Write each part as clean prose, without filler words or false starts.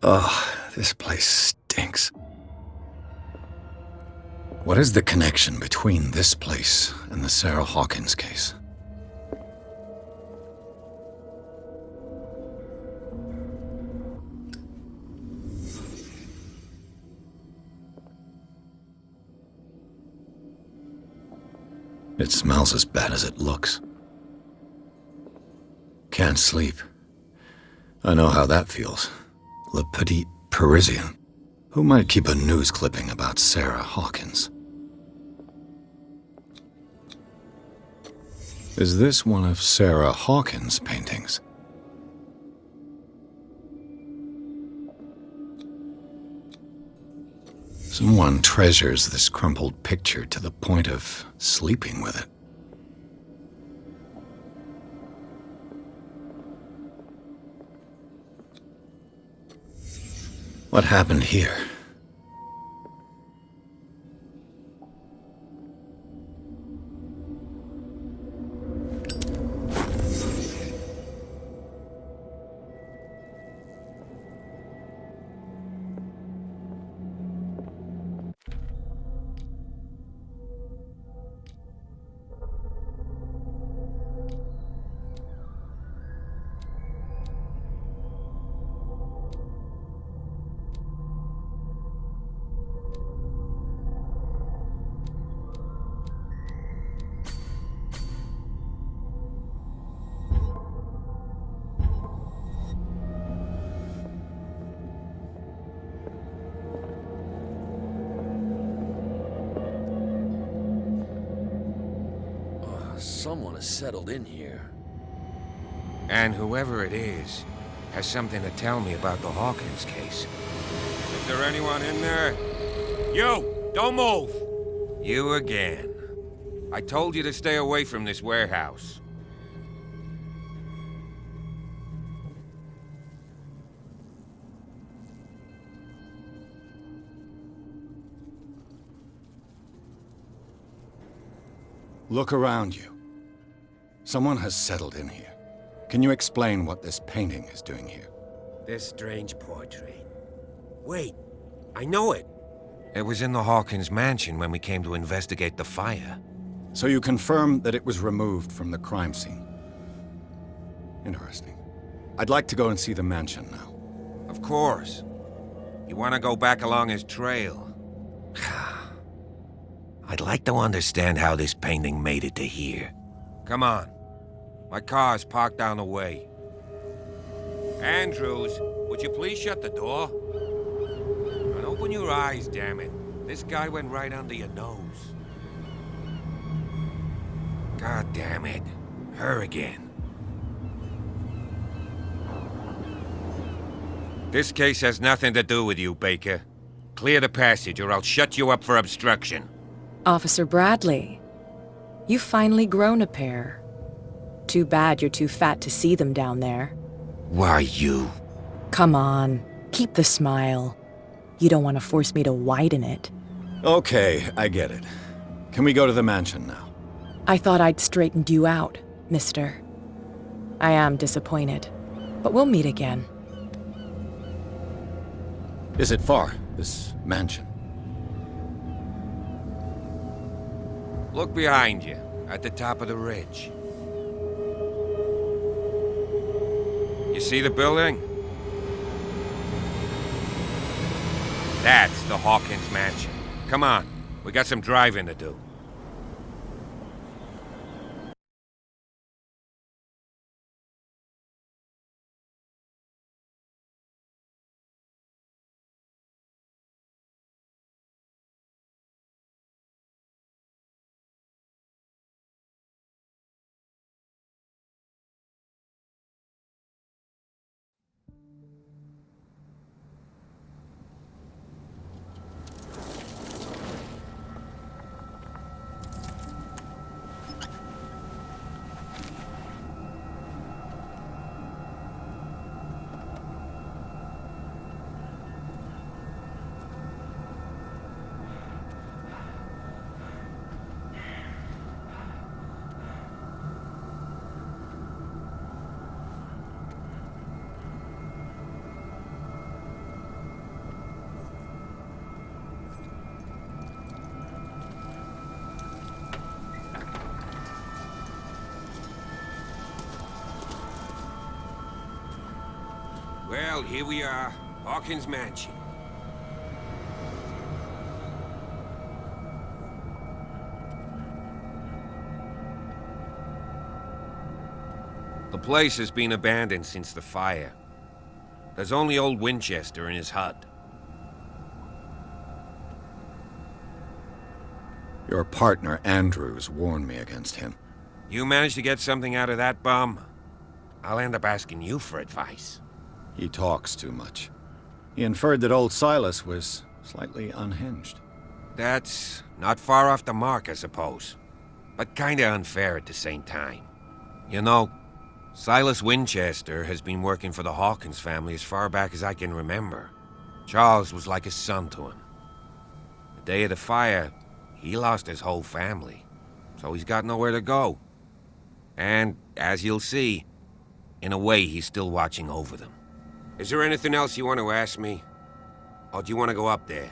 Ugh, this place stinks. What is the connection between this place and the Sarah Hawkins case? It smells as bad as it looks. Can't sleep. I know how that feels. Le Petit Parisien. Who might keep a news clipping about Sarah Hawkins? Is this one of Sarah Hawkins' paintings? Someone treasures this crumpled picture to the point of sleeping with it. What happened here? Someone has settled in here. And whoever it is has something to tell me about the Hawkins case. Is there anyone in there? You! Don't move! You again. I told you to stay away from this warehouse. Look around you. Someone has settled in here. Can you explain what this painting is doing here? This strange portrait. Wait, I know it. It was in the Hawkins mansion when we came to investigate the fire. So you confirm that it was removed from the crime scene? Interesting. I'd like to go and see the mansion now. Of course. You want to go back along his trail? I'd like to understand how this painting made it to here. Come on. My car's parked down the way. Andrews, would you please shut the door? And open your eyes, damn it. This guy went right under your nose. God damn it. Her again. This case has nothing to do with you, Baker. Clear the passage or I'll shut you up for obstruction. Officer Bradley, you've finally grown a pair. Too bad you're too fat to see them down there. Why, you? Come on, keep the smile. You don't want to force me to widen it. Okay, I get it. Can we go to the mansion now? I thought I'd straightened you out, mister. I am disappointed, but we'll meet again. Is it far, this mansion? Look behind you, at the top of the ridge. You see the building? That's the Hawkins mansion. Come on, we got some driving to do. Well, here we are. Hawkins Mansion. The place has been abandoned since the fire. There's only old Winchester in his hut. Your partner, Andrews, warned me against him. You managed to get something out of that bum? I'll end up asking you for advice. He talks too much. He inferred that old Silas was slightly unhinged. That's not far off the mark, I suppose. But kinda unfair at the same time. You know, Silas Winchester has been working for the Hawkins family as far back as I can remember. Charles was like a son to him. The day of the fire, he lost his whole family, so he's got nowhere to go. And, as you'll see, in a way, he's still watching over them. Is there anything else you want to ask me? Or do you want to go up there?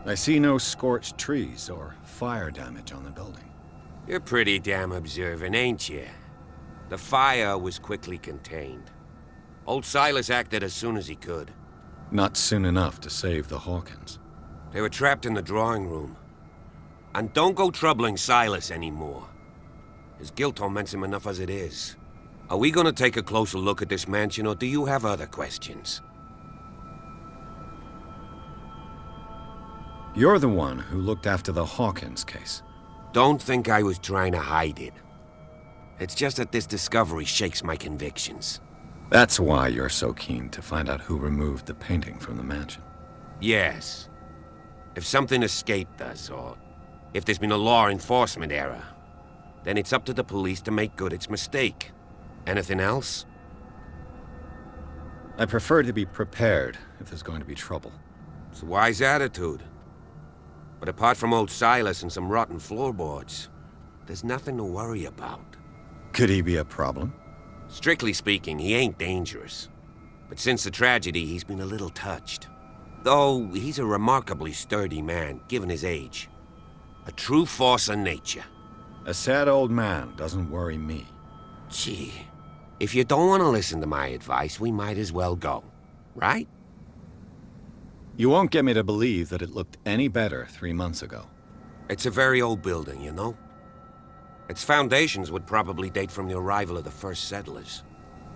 I see no scorched trees or fire damage on the building. You're pretty damn observant, ain't you? The fire was quickly contained. Old Silas acted as soon as he could. Not soon enough to save the Hawkins. They were trapped in the drawing room. And don't go troubling Silas anymore. His guilt torments him enough as it is. Are we gonna take a closer look at this mansion, or do you have other questions? You're the one who looked after the Hawkins case. Don't think I was trying to hide it. It's just that this discovery shakes my convictions. That's why you're so keen to find out who removed the painting from the mansion. Yes. If something escaped us, or if there's been a law enforcement error, then it's up to the police to make good its mistake. Anything else? I prefer to be prepared if there's going to be trouble. It's a wise attitude. But apart from old Silas and some rotten floorboards, there's nothing to worry about. Could he be a problem? Strictly speaking, he ain't dangerous. But since the tragedy, he's been a little touched. Though he's a remarkably sturdy man, given his age. A true force of nature. A sad old man doesn't worry me. Gee, if you don't want to listen to my advice, we might as well go. Right? You won't get me to believe that it looked any better 3 months ago. It's a very old building, you know? Its foundations would probably date from the arrival of the first settlers.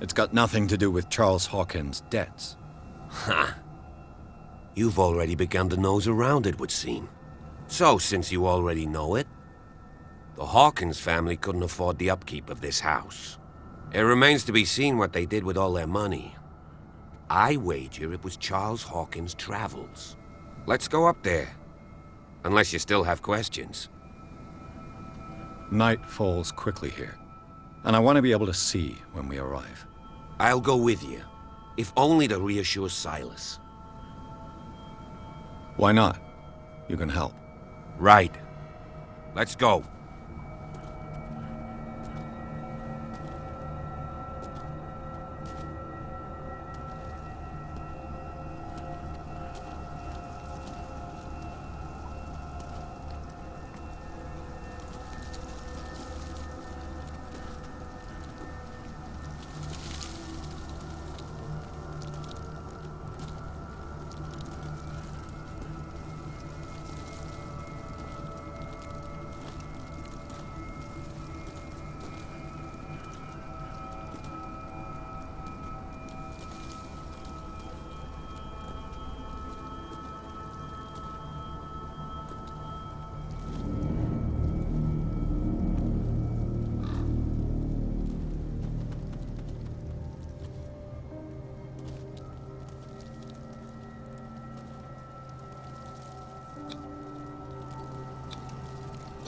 It's got nothing to do with Charles Hawkins' debts. Ha! You've already begun to nose around, it would seem. So, since you already know it, the Hawkins family couldn't afford the upkeep of this house. It remains to be seen what they did with all their money. I wager it was Charles Hawkins' travels. Let's go up there. Unless you still have questions. Night falls quickly here, and I want to be able to see when we arrive. I'll go with you, if only to reassure Silas. Why not? You can help. Right. Let's go.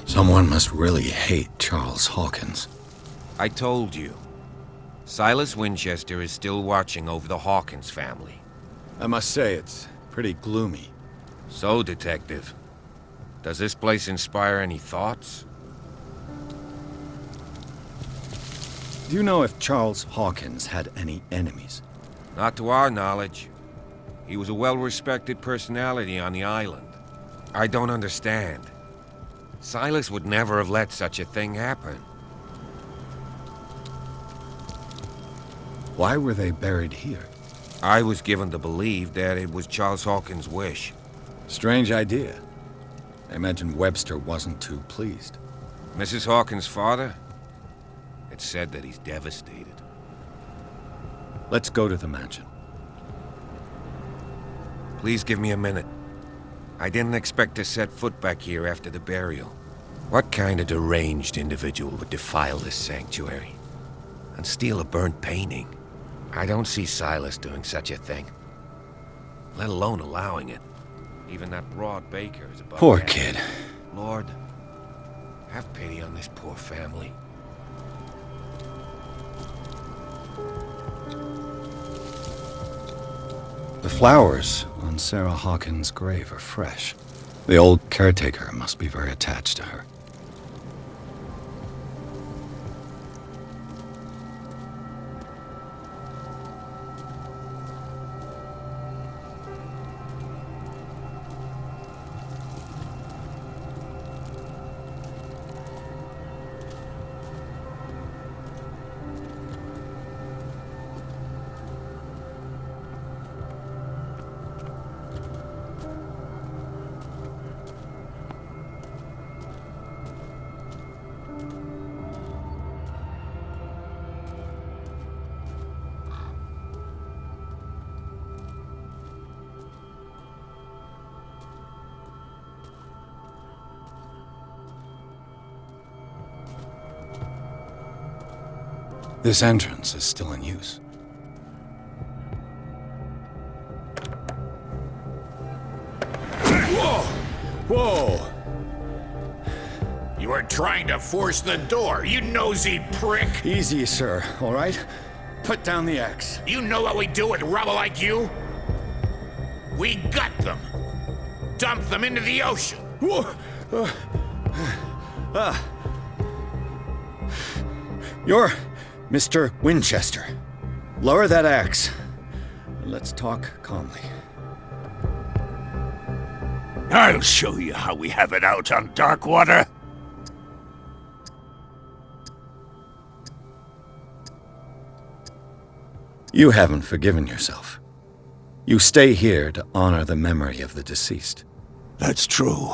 Someone must really hate Charles Hawkins. I told you. Silas Winchester is still watching over the Hawkins family. I must say, it's pretty gloomy. So, Detective, does this place inspire any thoughts? Do you know if Charles Hawkins had any enemies? Not to our knowledge. He was a well-respected personality on the island. I don't understand. Silas would never have let such a thing happen. Why were they buried here? I was given to believe that it was Charles Hawkins' wish. Strange idea. I imagine Webster wasn't too pleased. Mrs. Hawkins' father? It's said that he's devastated. Let's go to the mansion. Please give me a minute. I didn't expect to set foot back here after the burial. What kind of deranged individual would defile this sanctuary? And steal a burnt painting? I don't see Silas doing such a thing. Let alone allowing it. Even that broad baker is above Poor that. kid. Lord, have pity on this poor family. The flowers on Sarah Hawkins' grave are fresh. The old caretaker must be very attached to her. This entrance is still in use. Whoa! You are trying to force the door, you nosy prick! Easy, sir, all right? Put down the axe. You know what we do with rubble like you? We gut them! Dump them into the ocean! You're Mr. Winchester. Lower that axe. Let's talk calmly. I'll show you how we have it out on Darkwater. You haven't forgiven yourself. You stay here to honor the memory of the deceased. That's true.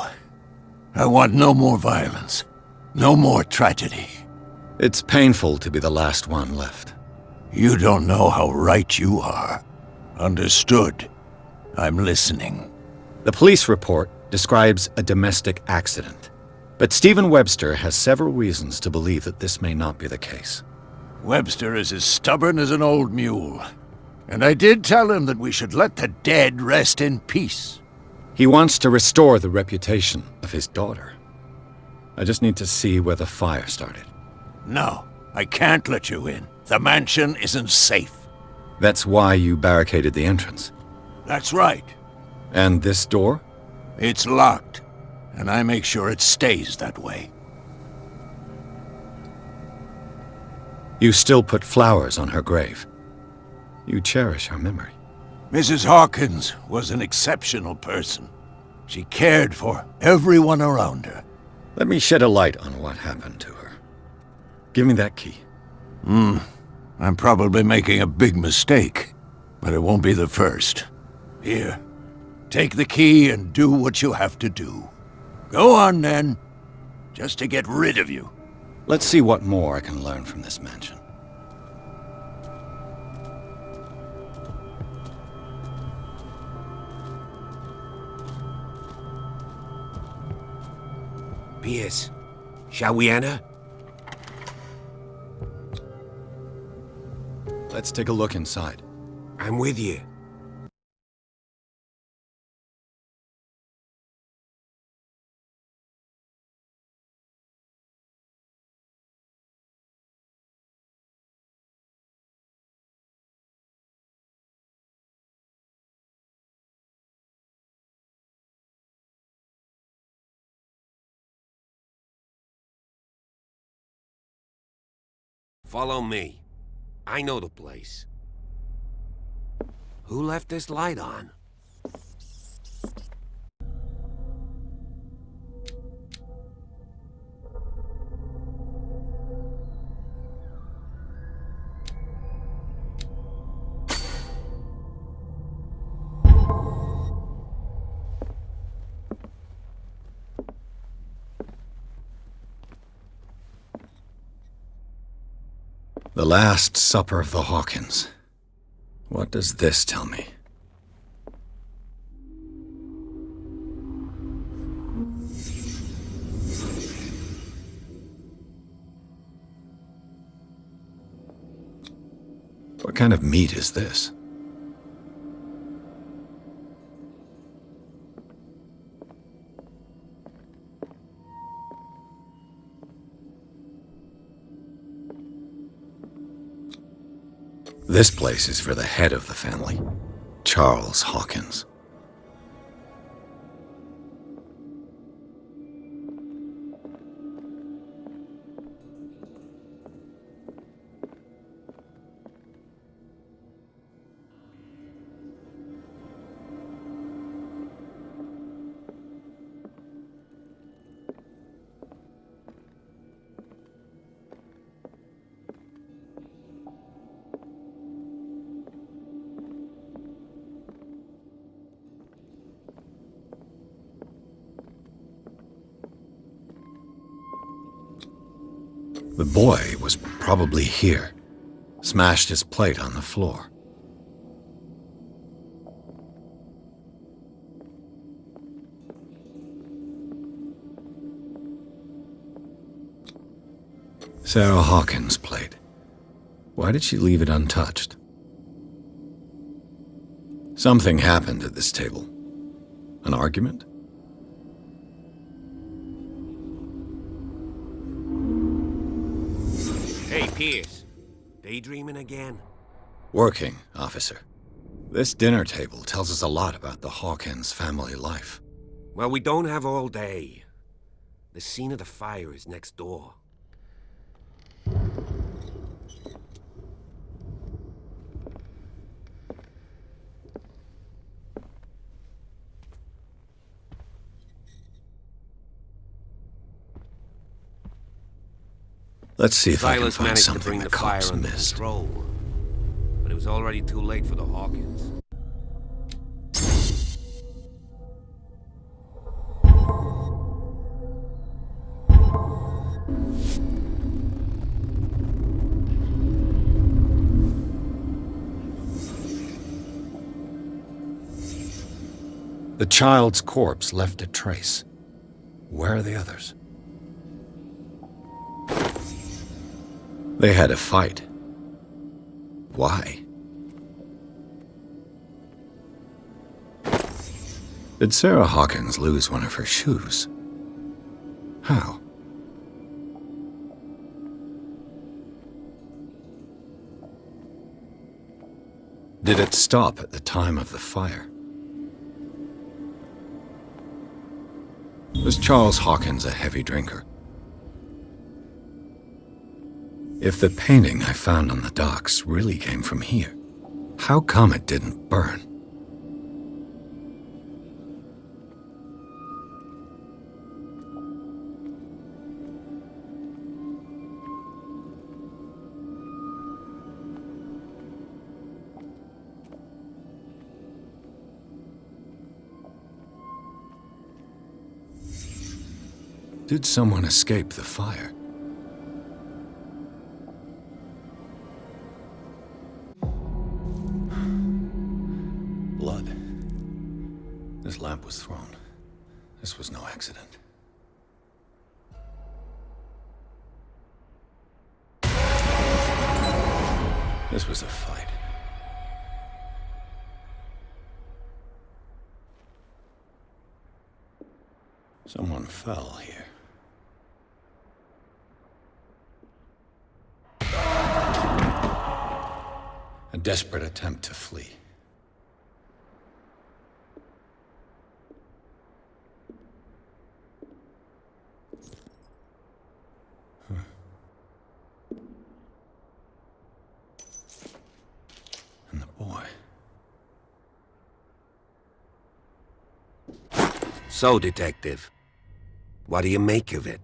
I want no more violence. No more tragedy. It's painful to be the last one left. You don't know how right you are. Understood. I'm listening. The police report describes a domestic accident, but Stephen Webster has several reasons to believe that this may not be the case. Webster is as stubborn as an old mule. And I did tell him that we should let the dead rest in peace. He wants to restore the reputation of his daughter. I just need to see where the fire started. No, I can't let you in. The mansion isn't safe. That's why you barricaded the entrance. That's right. And this door? It's locked, and I make sure it stays that way. You still put flowers on her grave. You cherish her memory. Mrs. Hawkins was an exceptional person. She cared for everyone around her. Let me shed a light on what happened to her. Give me that key. I'm probably making a big mistake, but it won't be the first. Here, take the key and do what you have to do. Go on, then. Just to get rid of you. Let's see what more I can learn from this mansion. Pierce, shall we enter? Let's take a look inside. I'm with you. Follow me. I know the place. Who left this light on? The Last Supper of the Hawkins. What does this tell me? What kind of meat is this? This place is for the head of the family, Charles Hawkins. The boy was probably here, smashed his plate on the floor. Sarah Hawkins' plate. Why did she leave it untouched? Something happened at this table. An argument? Hey, Pierce. Daydreaming again? Working, officer. This dinner table tells us a lot about the Hawkins family life. Well, we don't have all day. The scene of the fire is next door. Let's see if I can Silas find managed to something bring the the fire cops under missed. control, but it was already too late for the Hawkins. The child's corpse left a trace. Where are the others? They had a fight. Why? Did Sarah Hawkins lose one of her shoes? How? Did it stop at the time of the fire? Was Charles Hawkins a heavy drinker? If the painting I found on the docks really came from here, how come it didn't burn? Did someone escape the fire? Blood. This lamp was thrown. This was no accident. This was a fight. Someone fell here. A desperate attempt to flee. And the boy. So, Detective, what do you make of it?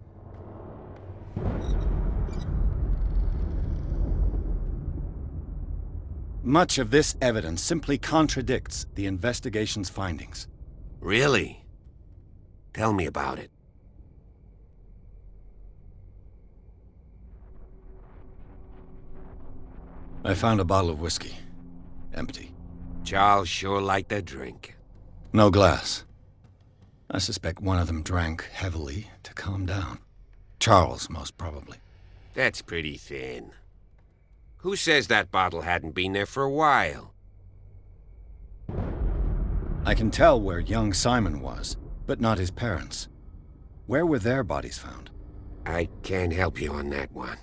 Much of this evidence simply contradicts the investigation's findings. Really? Tell me about it. I found a bottle of whiskey. Empty. Charles sure liked a drink. No glass. I suspect one of them drank heavily to calm down. Charles, most probably. That's pretty thin. Who says that bottle hadn't been there for a while? I can tell where young Simon was, but not his parents. Where were their bodies found? I can't help you on that one.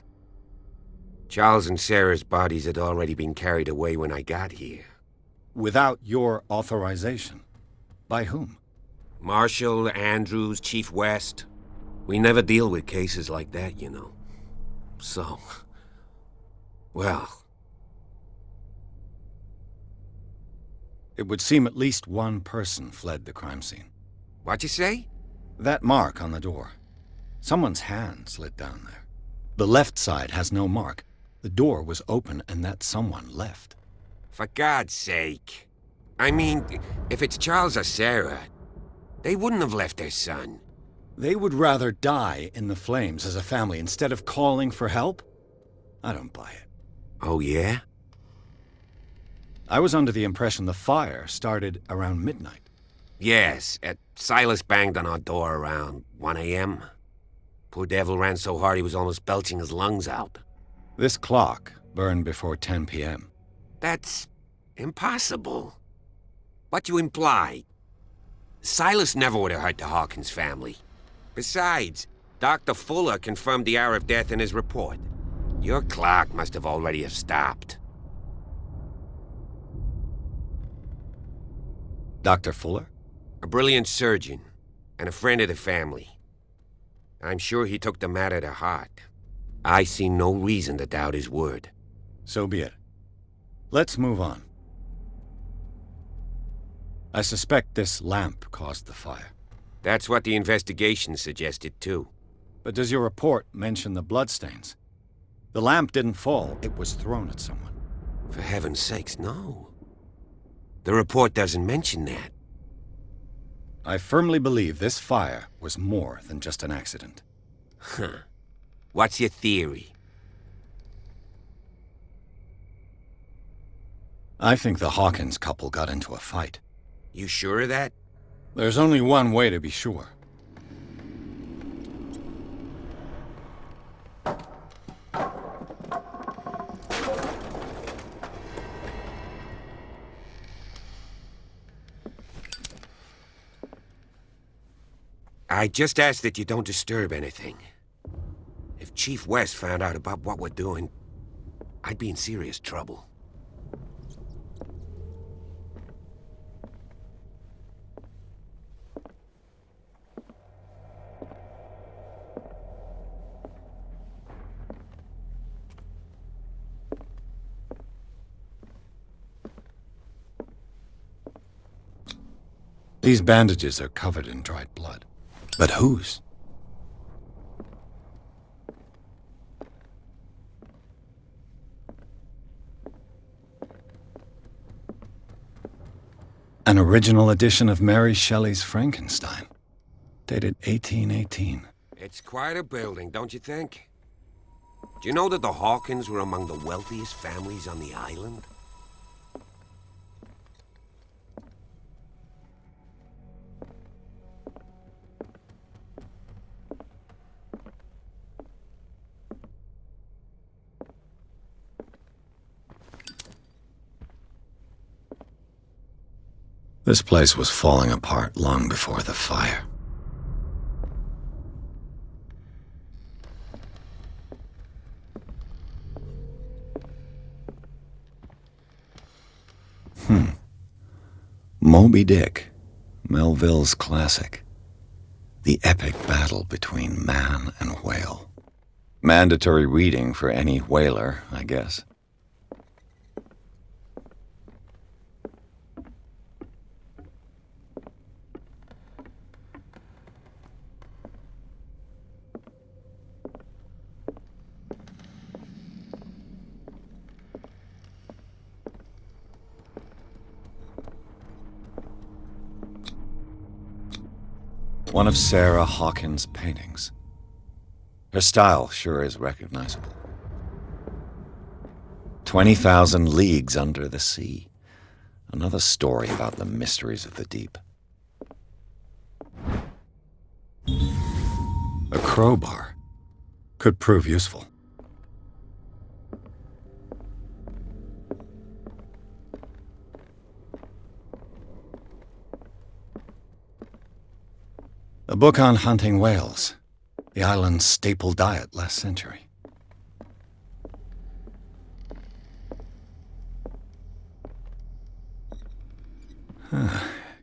Charles and Sarah's bodies had already been carried away when I got here. Without your authorization. By whom? Marshall, Andrews, Chief West. We never deal with cases like that, you know. So... well... It would seem at least one person fled the crime scene. What'd you say? That mark on the door. Someone's hand slid down there. The left side has no mark. The door was open and that someone left. For God's sake. I mean, if it's Charles or Sarah, they wouldn't have left their son. They would rather die in the flames as a family instead of calling for help? I don't buy it. Oh, yeah? I was under the impression the fire started around midnight. Yes, Silas banged on our door around 1 a.m. Poor devil ran so hard he was almost belching his lungs out. This clock burned before 10 p.m. That's impossible. What you imply? Silas never would have hurt the Hawkins family. Besides, Dr. Fuller confirmed the hour of death in his report. Your clock must have already have stopped. Dr. Fuller? A brilliant surgeon, and a friend of the family. I'm sure he took the matter to heart. I see no reason to doubt his word. So be it. Let's move on. I suspect this lamp caused the fire. That's what the investigation suggested, too. But does your report mention the bloodstains? The lamp didn't fall, it was thrown at someone. For heaven's sakes, no. The report doesn't mention that. I firmly believe this fire was more than just an accident. Huh. What's your theory? I think the Hawkins couple got into a fight. You sure of that? There's only one way to be sure. I just ask that you don't disturb anything. If Chief West found out about what we're doing, I'd be in serious trouble. These bandages are covered in dried blood. But whose? An original edition of Mary Shelley's Frankenstein, dated 1818. It's quite a building, don't you think? Do you know that the Hawkins were among the wealthiest families on the island? This place was falling apart long before the fire. Moby Dick, Melville's classic. The epic battle between man and whale. Mandatory reading for any whaler, I guess. One of Sarah Hawkins' paintings. Her style sure is recognizable. 20,000 Leagues Under the Sea. Another story about the mysteries of the deep. A crowbar. Could prove useful. A book on hunting whales. The island's staple diet last century.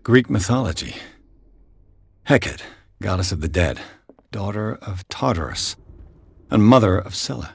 Greek mythology. Hecate, goddess of the dead, daughter of Tartarus, and mother of Scylla.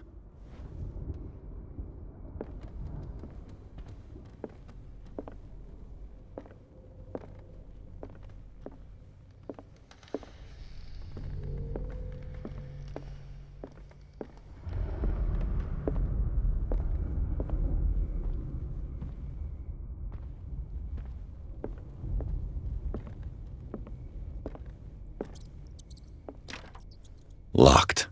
Locked.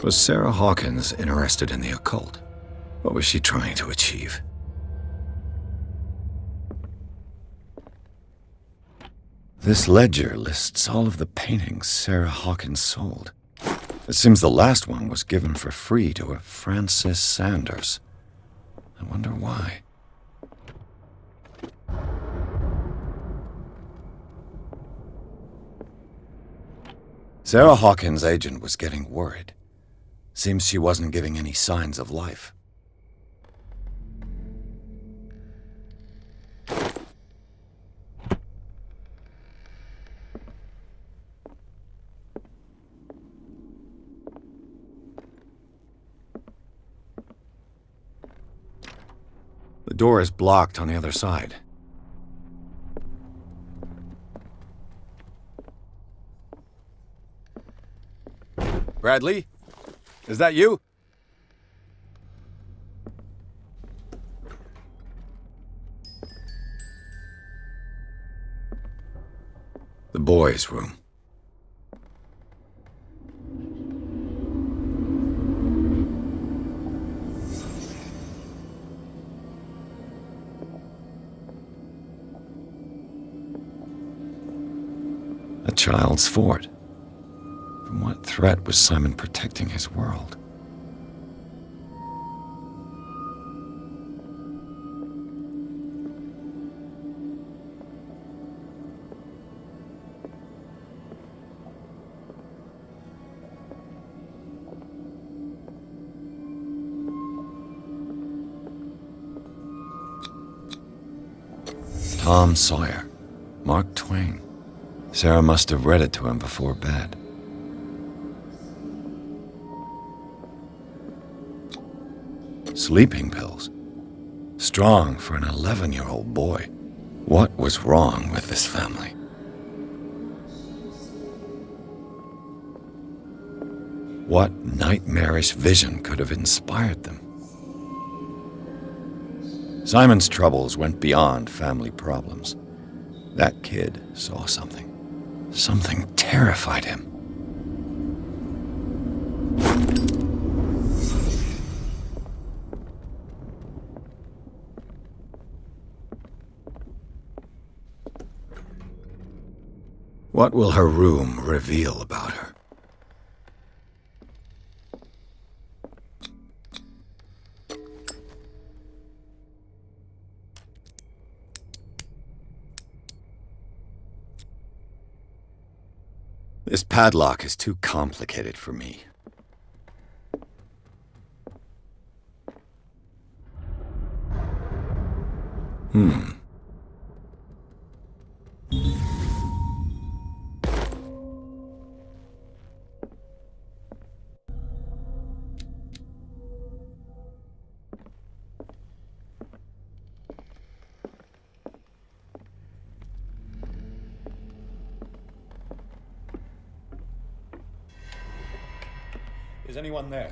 Was Sarah Hawkins interested in the occult? What was she trying to achieve? This ledger lists all of the paintings Sarah Hawkins sold. It seems the last one was given for free to a Francis Sanders. I wonder why. Sarah Hawkins' agent was getting worried. Seems she wasn't giving any signs of life. The door is blocked on the other side. Bradley? Is that you? The boys' room. A child's fort. From what threat was Simon protecting his world? Tom Sawyer, Mark Twain. Sarah must have read it to him before bed. Sleeping pills. Strong for an 11-year-old boy. What was wrong with this family? What nightmarish vision could have inspired them? Simon's troubles went beyond family problems. That kid saw something. Something terrified him. What will her room reveal about her? This padlock is too complicated for me. Is anyone there?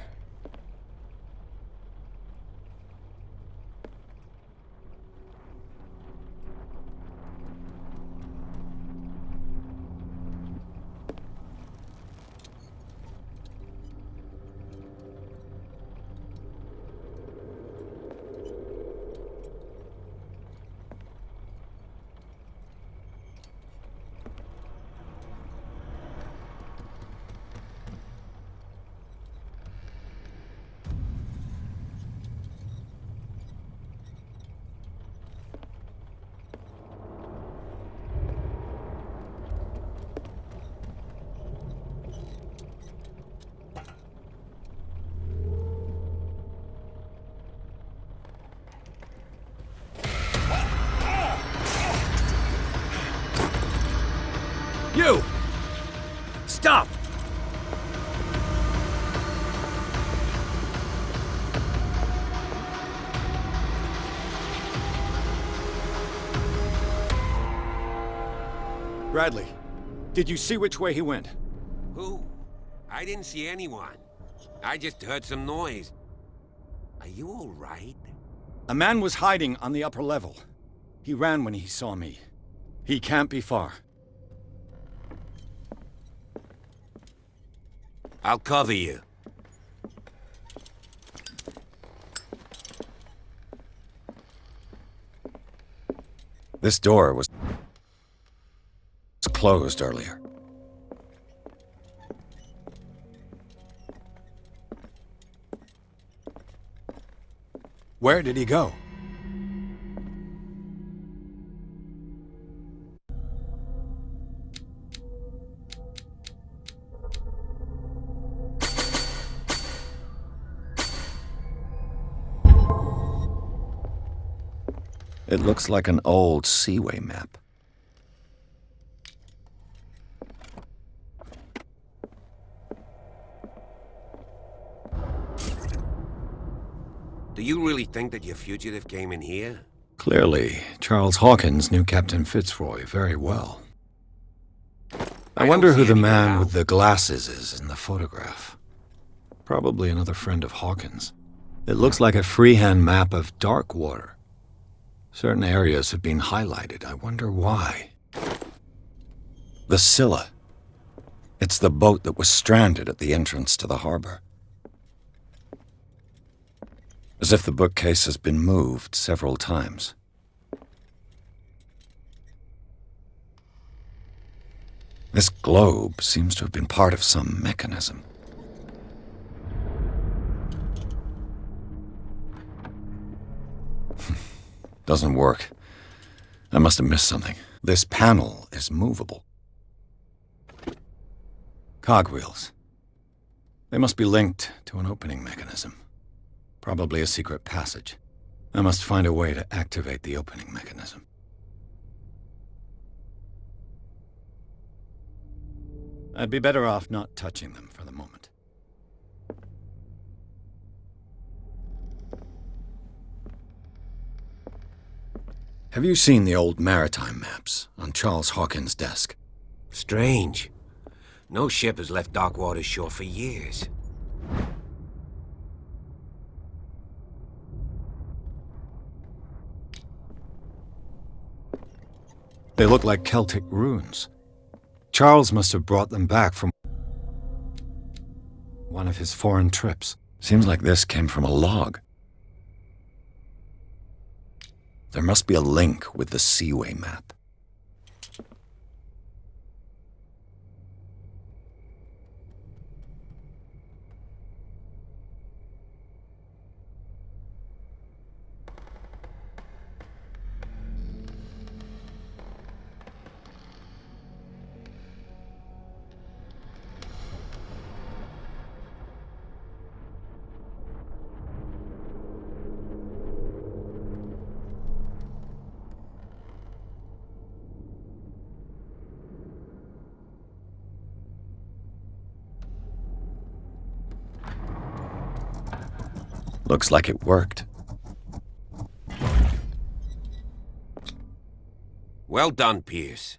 You! Stop! Bradley, did you see which way he went? Who? I didn't see anyone. I just heard some noise. Are you all right? A man was hiding on the upper level. He ran when he saw me. He can't be far. I'll cover you. This door was closed earlier. Where did he go? It looks like an old seaway map. Do you really think that your fugitive came in here? Clearly, Charles Hawkins knew Captain Fitzroy very well. I don't wonder who see the anyone man now. with the glasses is in the photograph. Probably another friend of Hawkins. It looks like a freehand map of Darkwater. Certain areas have been highlighted. I wonder why. The Scylla. It's the boat that was stranded at the entrance to the harbor. As if the bookcase has been moved several times. This globe seems to have been part of some mechanism. Doesn't work. I must have missed something. This panel is movable. Cogwheels. They must be linked to an opening mechanism. Probably a secret passage. I must find a way to activate the opening mechanism. I'd be better off not touching them for the moment. Have you seen the old maritime maps on Charles Hawkins' desk? Strange. No ship has left Darkwater's shore for years. They look like Celtic runes. Charles must have brought them back from one of his foreign trips. Seems like this came from a log. There must be a link with the Seaway map. Looks like it worked. Well done, Pierce.